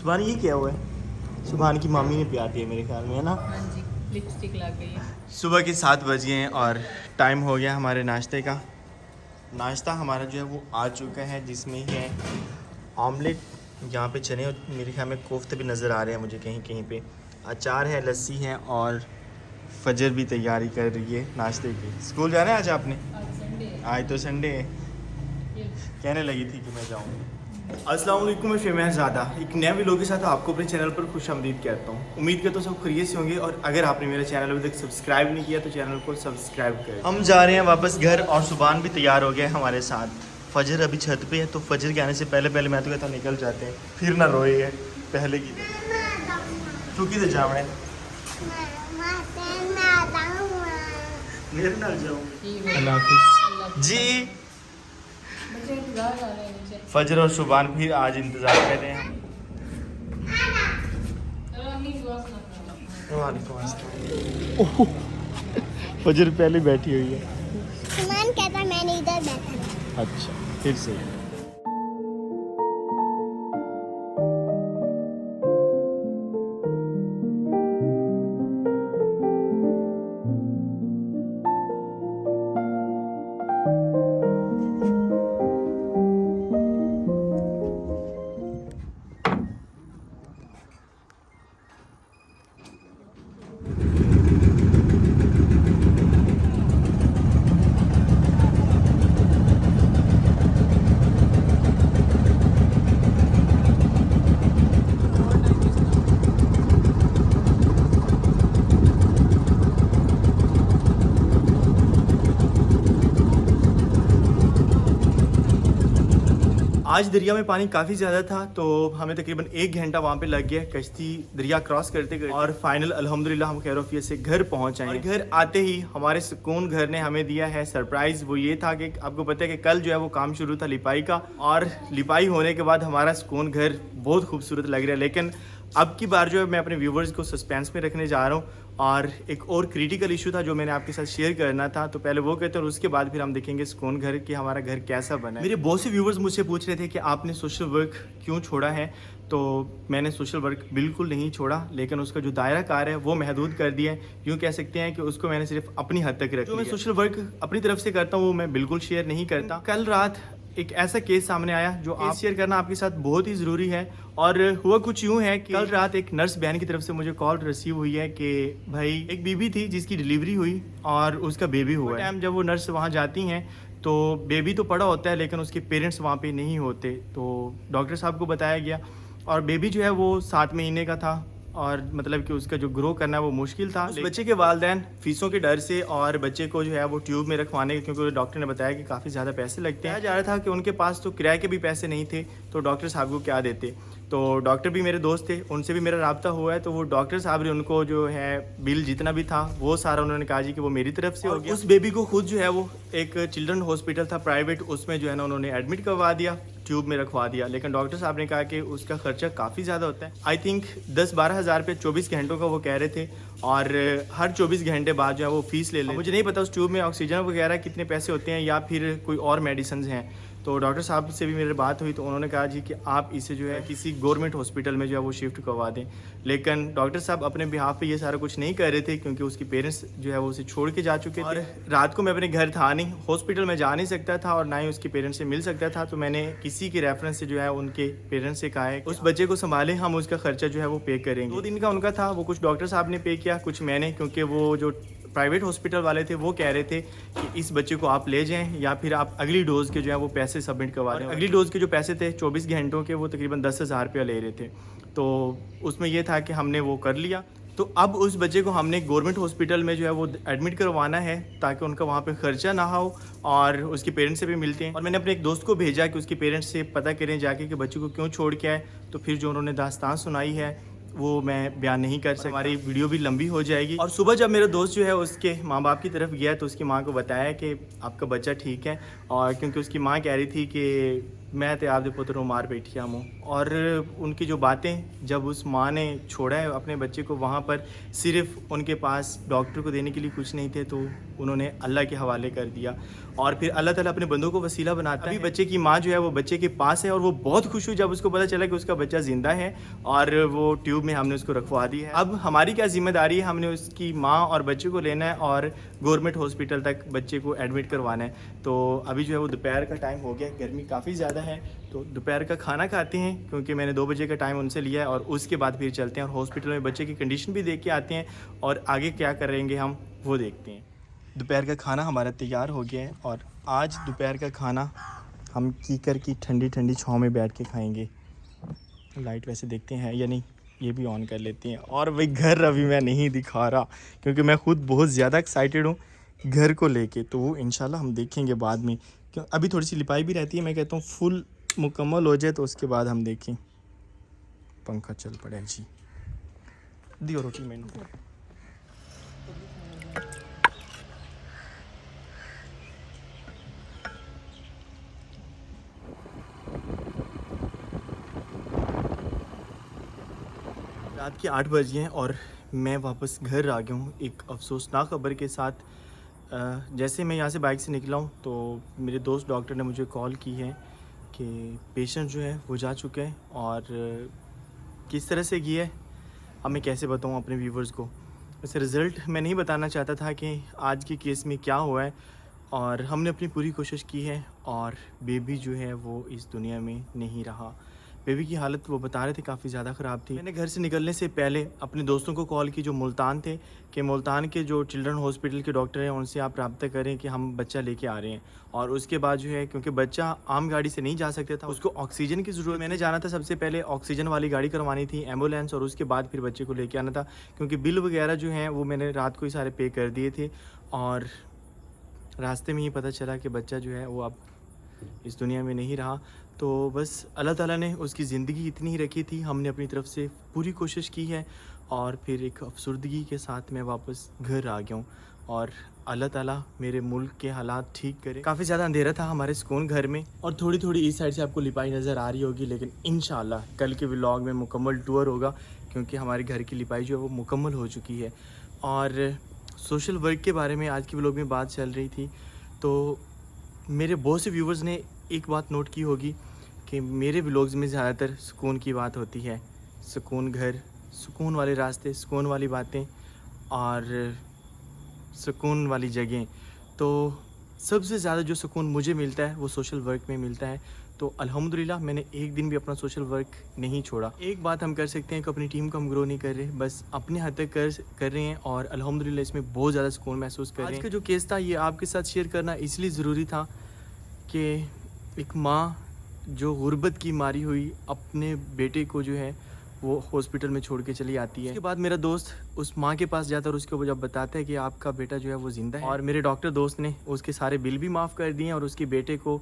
सुभान ये क्या हुआ है? सुभान की मामी ने पिया दी है मेरे ख्याल में, है ना? हाँ जी, लिपस्टिक लग गई है। सुबह के 7 बज गए हैं और टाइम हो गया हमारे नाश्ते का। नाश्ता हमारा जो है वो आ चुका है, जिसमें है ऑमलेट, यहाँ पे चने और मेरे ख्याल में कोफ्ते भी नज़र आ रहे हैं मुझे कहीं कहीं पे, अचार है, लस्सी है और फजर भी तैयारी कर रही है नाश्ते की। स्कूल जाना है आज आपने? आज संडे है। आज तो संडे है, ये कहने लगी थी कि मैं जाऊँ। अस्सलाम वालेकुम, मैं शेमहज़ादा एक नए वीडियो के साथ आपको अपने चैनल पर खुशामदीद कहता हूँ। उम्मीद करता हूँ सब खैरियत से होंगे और अगर आपने मेरा चैनल अभी तक सब्सक्राइब नहीं किया तो चैनल को सब्सक्राइब करें। हम जा रहे हैं वापस घर और सुभान भी तैयार हो गया है हमारे साथ। फजर अभी छत पे है तो फजर के आने से पहले पहले मैं तो कहता हूँ निकल जाते हैं, फिर ना रोए है पहले की चूँकि तो जावे मेरे नाल जाऊँ। अल्लाह हाफिज़ जी। बच्चे इंतजार कर रहे हैं नीचे। फजर और सुभान फिर आज इंतज़ार कर रहे हैं। चलो अम्मी दुआ सुनाओ। वालेकुम अस्सलाम। फजर पहले बैठी हुई है। सुमान कहता मैंने इधर बैठा। अच्छा फिर से आज दरिया में पानी काफ़ी ज़्यादा था तो हमें तकरीबन 1 घंटा वहाँ पे लग गया कश्ती दरिया क्रॉस करते करते, और फाइनल अल्हम्दुलिल्लाह हम खैरोफियत से घर पहुँच आए। और घर आते ही हमारे सुकून घर ने हमें दिया है सरप्राइज़। वो ये था कि आपको पता है कि कल जो है वो काम शुरू था लिपाई का, और लिपाई होने के बाद हमारा सुकून घर बहुत खूबसूरत लग रहा है। लेकिन अब की बार जो है मैं अपने व्यूवर्स को सस्पेंस में रखने जा रहा हूँ, और एक और क्रिटिकल इशू था जो मैंने आपके साथ शेयर करना था, तो पहले वो कहते हैं और उसके बाद फिर हम देखेंगे सुकून घर कि हमारा घर कैसा बना है। मेरे बहुत से व्यूवर्स मुझसे पूछ रहे थे कि आपने सोशल वर्क क्यों छोड़ा है, तो मैंने सोशल वर्क बिल्कुल नहीं छोड़ा, लेकिन उसका जो दायरा कार है वो महदूद कर दिया है। यूँ कह सकते हैं कि उसको मैंने सिर्फ अपनी हद तक रख दिया। जो मैं सोशल वर्क अपनी तरफ से करता हूँ वो मैं बिल्कुल शेयर नहीं करता। कल रात एक ऐसा केस सामने आया जो आप शेयर करना आपके साथ बहुत ही ज़रूरी है। और हुआ कुछ यूँ है कि कल रात एक नर्स बहन की तरफ से मुझे कॉल रिसीव हुई है कि भाई एक बीबी थी जिसकी डिलीवरी हुई और उसका बेबी हुआ है। टाइम जब वो नर्स वहाँ जाती हैं तो बेबी तो पड़ा होता है लेकिन उसके पेरेंट्स वहाँ पे नहीं होते, तो डॉक्टर साहब को बताया गया और बेबी जो है वो 7 महीने का था, और मतलब कि उसका जो ग्रो करना है वो मुश्किल था। उस बच्चे के वालिदैन फीसों के डर से और बच्चे को जो है वो ट्यूब में रखवाने के, क्योंकि डॉक्टर ने बताया कि काफ़ी ज़्यादा पैसे लगते हैं, जा रहा था कि उनके पास तो किराए के भी पैसे नहीं थे, तो डॉक्टर साहब को क्या देते। तो डॉक्टर भी मेरे दोस्त थे, उनसे भी मेरा राब्ता हुआ है, तो वो डॉक्टर साहब ने उनको जो है बिल जितना भी था वो सारा उन्होंने कहा जी कि वो मेरी तरफ से हो गया। उस बेबी को खुद जो है वो एक चिल्ड्रन हॉस्पिटल था प्राइवेट, उसमें जो है ना उन्होंने एडमिट करवा दिया, ट्यूब में रखवा दिया। लेकिन डॉक्टर साहब ने कहा कि उसका खर्चा काफ़ी ज़्यादा होता है, आई थिंक 10-12 हज़ार रुपये 24 घंटों का वो कह रहे थे, और हर 24 घंटे बाद जो है वो फीस ले लें। मुझे नहीं पता उस ट्यूब में ऑक्सीजन वगैरह कितने पैसे होते हैं या फिर कोई और मेडिसिन हैं। तो डॉक्टर साहब से भी मेरी बात हुई तो उन्होंने कहा जी कि आप इसे जो है किसी गवर्नमेंट हॉस्पिटल में जो है वो शिफ्ट करवा दें। लेकिन डॉक्टर साहब अपने बिहाफ पे ये सारा कुछ नहीं कर रहे थे, क्योंकि उसके पेरेंट्स जो है वो उसे छोड़ के जा चुके थे, और रात को मैं अपने घर था नहीं, हॉस्पिटल में जा नहीं सकता था और ना ही उसके पेरेंट्स से मिल सकता था। तो मैंने किसी के रेफरेंस से जो है उनके पेरेंट्स से कहा है उस बच्चे को संभाले, हम उसका खर्चा जो है वो पे करेंगे। 2 दिन का उनका था, वो कुछ डॉक्टर साहब ने पे किया, कुछ मैंने, क्योंकि वो जो प्राइवेट हॉस्पिटल वाले थे वो कह रहे थे कि इस बच्चे को आप ले जाएं या फिर आप अगली डोज़ के जो है वो पैसे सबमिट करवा दें। अगली डोज़ के जो पैसे थे 24 घंटों के वो तकरीबन 10,000 रुपया ले रहे थे, तो उसमें ये था कि हमने वो कर लिया। तो अब उस बच्चे को हमने गवर्नमेंट हॉस्पिटल में जो है वो एडमिट करवाना है ताकि उनका वहाँ पे ख़र्चा ना हो, और उसके पेरेंट्स से भी मिलते हैं। और मैंने अपने एक दोस्त को भेजा कि उसके पेरेंट्स से पता करें जाके कि बच्चे को क्यों छोड़ के आए, तो फिर जो उन्होंने दास्तान सुनाई है वो मैं बयान नहीं कर सकता, हमारी वीडियो भी लंबी हो जाएगी। और सुबह जब मेरा दोस्त जो है उसके माँ बाप की तरफ गया तो उसकी माँ को बताया कि आपका बच्चा ठीक है, और क्योंकि उसकी माँ कह रही थी कि मैं तो आपके पुत्र को मार बैठी हूँ, और उनकी जो बातें जब उस माँ ने छोड़ा है अपने बच्चे को वहाँ पर, सिर्फ उनके पास डॉक्टर को देने के लिए कुछ नहीं थे, तो उन्होंने अल्लाह के हवाले कर दिया और फिर अल्लाह ताला अपने बंदों को वसीला बनाता है। अभी बच्चे की माँ जो है वो बच्चे के पास है और वो बहुत खुश हुई जब उसको पता चला कि उसका बच्चा ज़िंदा है और वो ट्यूब में हमने उसको रखवा दी है। अब हमारी क्या जिम्मेदारी है, हमने उसकी माँ और बच्चे को लेना है और गवर्नमेंट हॉस्पिटल तक बच्चे को एडमिट करवाना है। तो अभी जो है वो दोपहर का टाइम हो गया, गर्मी काफ़ी ज़्यादा है, तो दोपहर का खाना खाते हैं क्योंकि मैंने 2 बजे का टाइम उनसे लिया है और उसके बाद फिर चलते हैं और हॉस्पिटल में बच्चे की कंडीशन भी देख के आते हैं और आगे क्या करेंगे हम वो देखते हैं। दोपहर का खाना हमारा तैयार हो गया है और आज दोपहर का खाना हम कीकर की ठंडी ठंडी छाँव में बैठ के खाएंगे। लाइट वैसे देखते हैं या नहीं, ये भी ऑन कर लेते हैं। और भाई घर अभी मैं नहीं दिखा रहा क्योंकि मैं खुद बहुत ज़्यादा एक्साइटेड हूँ घर को लेके, तो वो इंशाल्लाह हम देखेंगे बाद में, क्यों अभी थोड़ी सी लिपाई भी रहती है। मैं कहता हूँ फुल मुकम्मल हो जाए तो उसके बाद हम देखें। पंखा चल पड़े जी, दियो रोटी मैंने। रात के 8 बजे हैं और मैं वापस घर आ गया हूँ एक अफसोसनाक खबर के साथ। जैसे मैं यहाँ से बाइक से निकला हूँ तो मेरे दोस्त डॉक्टर ने मुझे कॉल की है कि पेशेंट जो है वो जा चुका है और किस तरह से गया है अब मैं कैसे बताऊँ अपने व्यूवर्स को। वैसे रिज़ल्ट मैं नहीं बताना चाहता था कि आज के केस में क्या हुआ है, और हमने अपनी पूरी कोशिश की है और बेबी जो है वो इस दुनिया में नहीं रहा। बेबी की हालत वो बता रहे थे काफ़ी ज़्यादा ख़राब थी। मैंने घर से निकलने से पहले अपने दोस्तों को कॉल की जो मुल्तान थे कि मुल्तान के जो चिल्ड्रन हॉस्पिटल के डॉक्टर हैं उनसे आप रब्ता करें कि हम बच्चा लेके आ रहे हैं। और उसके बाद जो है क्योंकि बच्चा आम गाड़ी से नहीं जा सकता था, उसको ऑक्सीजन की ज़रूरत, मैंने जाना था सबसे पहले ऑक्सीजन वाली गाड़ी करवानी थी, एम्बुलेंस, और उसके बाद फिर बच्चे को लेके आना था क्योंकि बिल वगैरह जो हैं वो मैंने रात को ही सारे पे कर दिए थे। और रास्ते में ही पता चला कि बच्चा जो है वो अब इस दुनिया में नहीं रहा। तो बस अल्लाह ताला ने उसकी ज़िंदगी इतनी ही रखी थी, हमने अपनी तरफ से पूरी कोशिश की है और फिर एक अफसरदगी के साथ मैं वापस घर आ गया हूँ। और अल्लाह ताला मेरे मुल्क के हालात ठीक करे। काफ़ी ज़्यादा अंधेरा था हमारे सुकून घर में और थोड़ी थोड़ी इस साइड से आपको लिपाई नज़र आ रही होगी, लेकिन इंशाल्लाह कल के व्लॉग में मुकम्मल टूर होगा क्योंकि हमारे घर की लिपाई जो है वो मुकम्मल हो चुकी है। और सोशल वर्क के बारे में आज की व्लॉग में बात चल रही थी, तो मेरे बहुत से व्यूवर्स ने एक बात नोट की होगी कि मेरे व्लॉग्स में ज़्यादातर सुकून की बात होती है, सुकून घर, सुकून वाले रास्ते, सुकून वाली बातें और सुकून वाली जगह। तो सबसे ज़्यादा जो सुकून मुझे मिलता है वो सोशल वर्क में मिलता है। तो अल्हम्दुलिल्लाह मैंने एक दिन भी अपना सोशल वर्क नहीं छोड़ा। एक बात हम कर सकते हैं कि अपनी टीम को हम ग्रो नहीं कर रहे, बस अपने हद तक कर रहे हैं और अल्हम्दुलिल्लाह इसमें बहुत ज़्यादा सुकून महसूस कर रहे हैं। आज का जो केस था ये आपके साथ शेयर करना इसलिए ज़रूरी था कि एक माँ जो गुर्बत की मारी हुई अपने बेटे को जो है वो हॉस्पिटल में छोड़ के चली आती है। उसके बाद मेरा दोस्त उस माँ के पास जाता है और उसको जब बताता है कि आपका बेटा जो है वो ज़िंदा है, और मेरे डॉक्टर दोस्त ने उसके सारे बिल भी माफ़ कर दिए और उसके बेटे को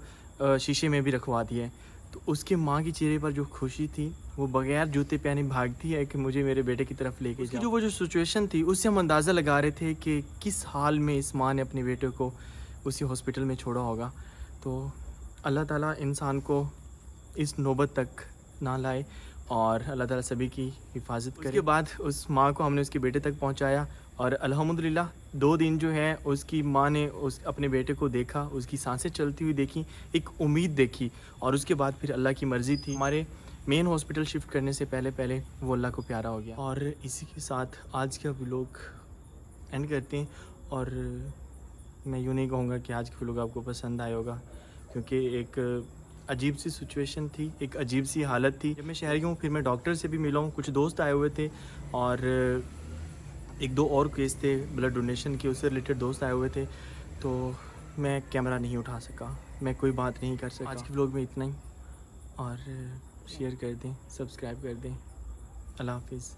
शीशे में भी रखवा दिया है। तो उसके माँ के चेहरे पर जो खुशी थी वो बगैर जूते पहने भागती है कि मुझे मेरे बेटे की तरफ लेके जाओ। जो वो जो सिचुएशन थी उससे हम अंदाज़ा लगा रहे थे कि किस हाल में इस माँ ने अपने बेटे को उसी हॉस्पिटल में छोड़ा होगा। तो अल्लाह ताला इंसान को इस नौबत तक ना लाए और अल्लाह ताला सभी की हिफाजत करे। उसके बाद उस माँ को हमने उसके बेटे तक पहुँचाया और अल्हम्दुलिल्लाह 2 दिन जो है उसकी माँ ने उस अपने बेटे को देखा, उसकी सांसें चलती हुई देखी, एक उम्मीद देखी, और उसके बाद फिर अल्लाह की मर्ज़ी थी हमारे मेन हॉस्पिटल शिफ्ट करने से पहले वो अल्लाह को प्यारा हो गया। और इसी के साथ आज का व्लॉग एंड करते हैं। और मैं यूँ नहीं कहूँगा कि आज का व्लॉग आपको पसंद आया होगा क्योंकि एक अजीब सी सिचुएशन थी, एक अजीब सी हालत थी। जब मैं शहर गया हूँ फिर मैं डॉक्टर से भी मिला हूँ, कुछ दोस्त आए हुए थे और 1-2 और केस थे ब्लड डोनेशन के, उससे रिलेटेड दोस्त आए हुए थे, तो मैं कैमरा नहीं उठा सका, मैं कोई बात नहीं कर सका। आज के व्लॉग में इतना ही, और शेयर कर दें, सब्सक्राइब कर दें। अल्लाह हाफिज़।